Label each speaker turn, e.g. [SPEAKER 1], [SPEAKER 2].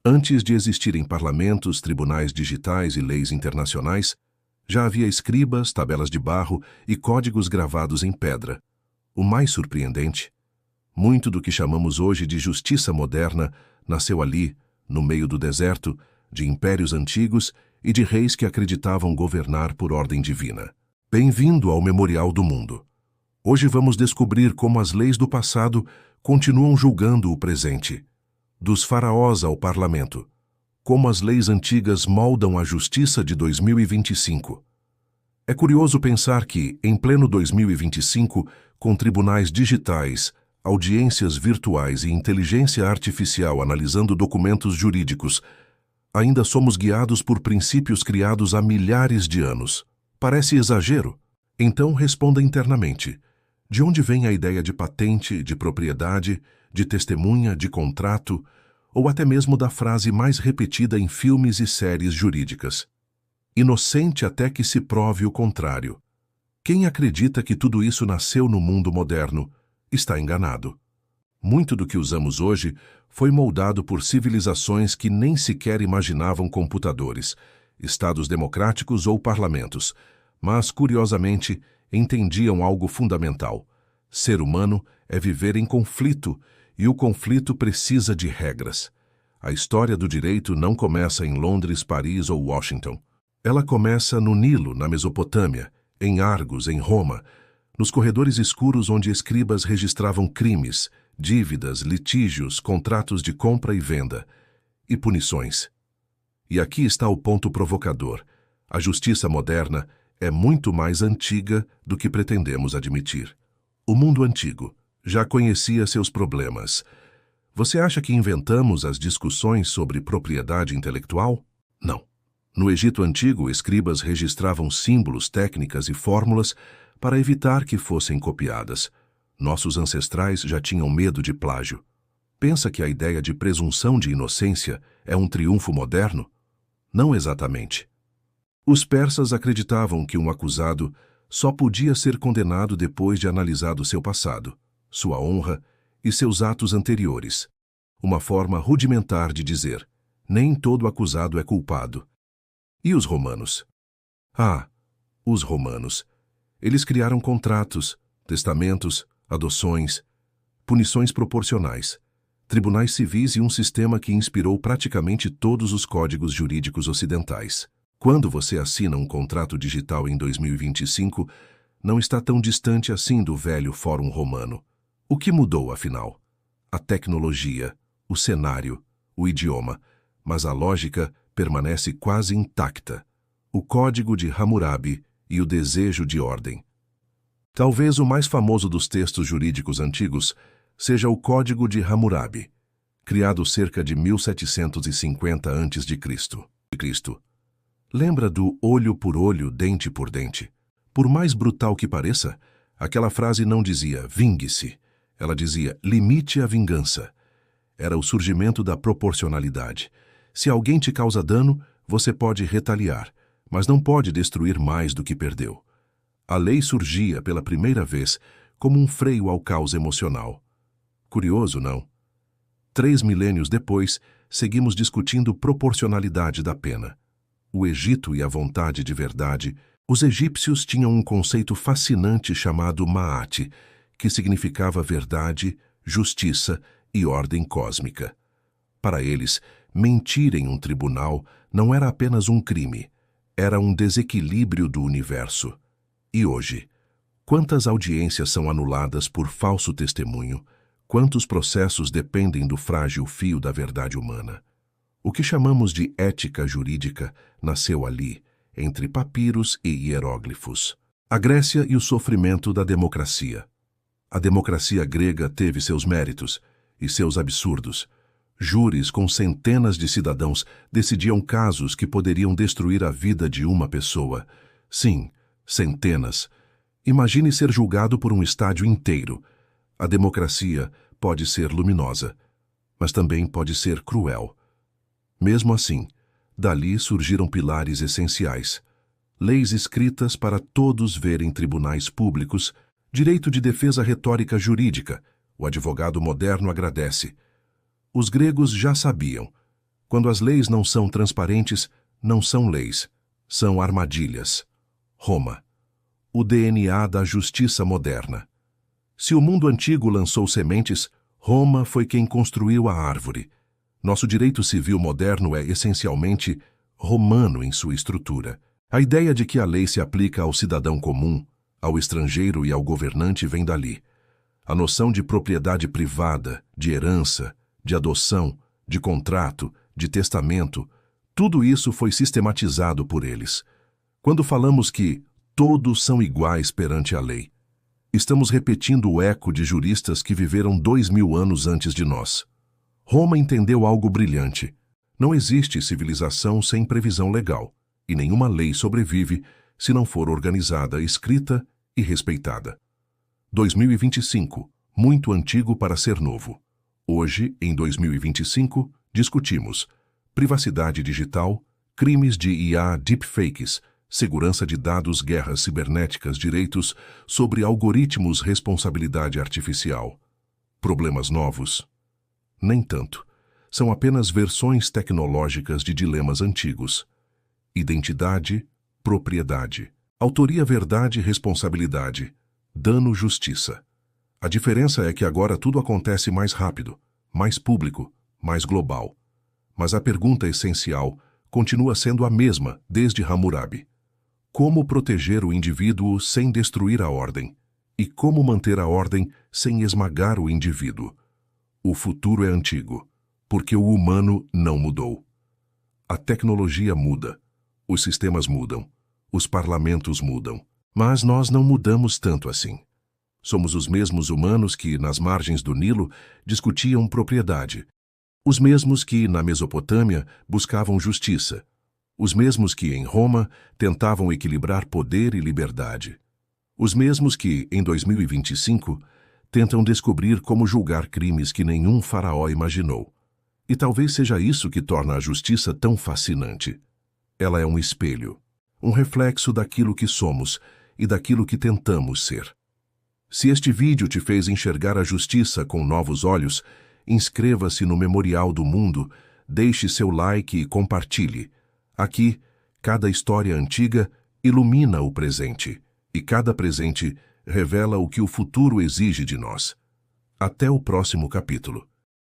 [SPEAKER 1] Antes de existirem parlamentos, tribunais digitais e leis internacionais, já havia escribas, tabelas de barro e códigos gravados em pedra. O mais surpreendente, muito do que chamamos hoje de justiça moderna nasceu ali, no meio do deserto, de impérios antigos e de reis que acreditavam governar por ordem divina. Bem-vindo ao Memorial do Mundo. Hoje vamos descobrir como as leis do passado continuam julgando o presente. Dos faraós ao parlamento. Como as leis antigas moldam a justiça de 2025. É curioso pensar que, em pleno 2025, com tribunais digitais, audiências virtuais e inteligência artificial analisando documentos jurídicos, ainda somos guiados por princípios criados há milhares de anos. Parece exagero? Então responda internamente. De onde vem a ideia de patente, de propriedade, de testemunha, de contrato, ou até mesmo da frase mais repetida em filmes e séries jurídicas? Inocente até que se prove o contrário. Quem acredita que tudo isso nasceu no mundo moderno está enganado. Muito do que usamos hoje foi moldado por civilizações que nem sequer imaginavam computadores, estados democráticos ou parlamentos, mas, curiosamente, entendiam algo fundamental. Ser humano é viver em conflito, e o conflito precisa de regras. A história do direito não começa em Londres, Paris ou Washington. Ela começa no Nilo, na Mesopotâmia, em Argos, em Roma, nos corredores escuros onde escribas registravam crimes, dívidas, litígios, contratos de compra e venda, e punições. E aqui está o ponto provocador. A justiça moderna é muito mais antiga do que pretendemos admitir. O mundo antigo já conhecia seus problemas. Você acha que inventamos as discussões sobre propriedade intelectual? Não. No Egito Antigo, escribas registravam símbolos, técnicas e fórmulas para evitar que fossem copiadas. Nossos ancestrais já tinham medo de plágio. Pensa que a ideia de presunção de inocência é um triunfo moderno? Não exatamente. Os persas acreditavam que um acusado só podia ser condenado depois de analisado seu passado, sua honra e seus atos anteriores. Uma forma rudimentar de dizer, nem todo acusado é culpado. E os romanos? Os romanos. Eles criaram contratos, testamentos, adoções, punições proporcionais, tribunais civis e um sistema que inspirou praticamente todos os códigos jurídicos ocidentais. Quando você assina um contrato digital em 2025, não está tão distante assim do velho Fórum Romano. O que mudou, afinal? A tecnologia, o cenário, o idioma, mas a lógica permanece quase intacta. O Código de Hammurabi e o desejo de ordem. Talvez o mais famoso dos textos jurídicos antigos seja o Código de Hammurabi, criado cerca de 1750 a.C. Lembra do olho por olho, dente por dente? Por mais brutal que pareça, aquela frase não dizia vingue-se, ela dizia limite a vingança. Era o surgimento da proporcionalidade. Se alguém te causa dano, você pode retaliar, mas não pode destruir mais do que perdeu. A lei surgia pela primeira vez como um freio ao caos emocional. Curioso, não? 3 milênios depois, seguimos discutindo proporcionalidade da pena. O Egito e a vontade de verdade. Os egípcios tinham um conceito fascinante chamado Ma'at, que significava verdade, justiça e ordem cósmica. Para eles, mentir em um tribunal não era apenas um crime, era um desequilíbrio do universo. E hoje, quantas audiências são anuladas por falso testemunho? Quantos processos dependem do frágil fio da verdade humana? O que chamamos de ética jurídica nasceu ali, entre papiros e hieróglifos. A Grécia e o sofrimento da democracia. A democracia grega teve seus méritos e seus absurdos. Júris com centenas de cidadãos decidiam casos que poderiam destruir a vida de uma pessoa. Sim, centenas. Imagine ser julgado por um estádio inteiro. A democracia pode ser luminosa, mas também pode ser cruel. Mesmo assim, dali surgiram pilares essenciais. Leis escritas para todos verem tribunais públicos, direito de defesa retórica jurídica. O advogado moderno agradece. Os gregos já sabiam. Quando as leis não são transparentes, não são leis, são armadilhas. Roma. O DNA da justiça moderna. Se o mundo antigo lançou sementes, Roma foi quem construiu a árvore. Nosso direito civil moderno é essencialmente romano em sua estrutura. A ideia de que a lei se aplica ao cidadão comum, ao estrangeiro e ao governante vem dali. A noção de propriedade privada, de herança, de adoção, de contrato, de testamento, tudo isso foi sistematizado por eles. Quando falamos que todos são iguais perante a lei, estamos repetindo o eco de juristas que viveram 2000 anos antes de nós. Roma entendeu algo brilhante. Não existe civilização sem previsão legal, e nenhuma lei sobrevive se não for organizada, escrita e respeitada. 2025, muito antigo para ser novo. Hoje, em 2025, discutimos privacidade digital, crimes de IA deepfakes, segurança de dados, guerras cibernéticas, direitos sobre algoritmos, responsabilidade artificial. Problemas novos? Nem tanto. São apenas versões tecnológicas de dilemas antigos. Identidade, propriedade. Autoria, verdade, responsabilidade. Dano, justiça. A diferença é que agora tudo acontece mais rápido, mais público, mais global. Mas a pergunta essencial continua sendo a mesma desde Hammurabi. Como proteger o indivíduo sem destruir a ordem? E como manter a ordem sem esmagar o indivíduo? O futuro é antigo, porque o humano não mudou. A tecnologia muda, os sistemas mudam, os parlamentos mudam, mas nós não mudamos tanto assim. Somos os mesmos humanos que, nas margens do Nilo, discutiam propriedade. Os mesmos que, na Mesopotâmia, buscavam justiça. Os mesmos que, em Roma, tentavam equilibrar poder e liberdade. Os mesmos que, em 2025, tentam descobrir como julgar crimes que nenhum faraó imaginou. E talvez seja isso que torna a justiça tão fascinante. Ela é um espelho, um reflexo daquilo que somos e daquilo que tentamos ser. Se este vídeo te fez enxergar a justiça com novos olhos, inscreva-se no Memorial do Mundo, deixe seu like e compartilhe. Aqui, cada história antiga ilumina o presente, e cada presente revela o que o futuro exige de nós. Até o próximo capítulo.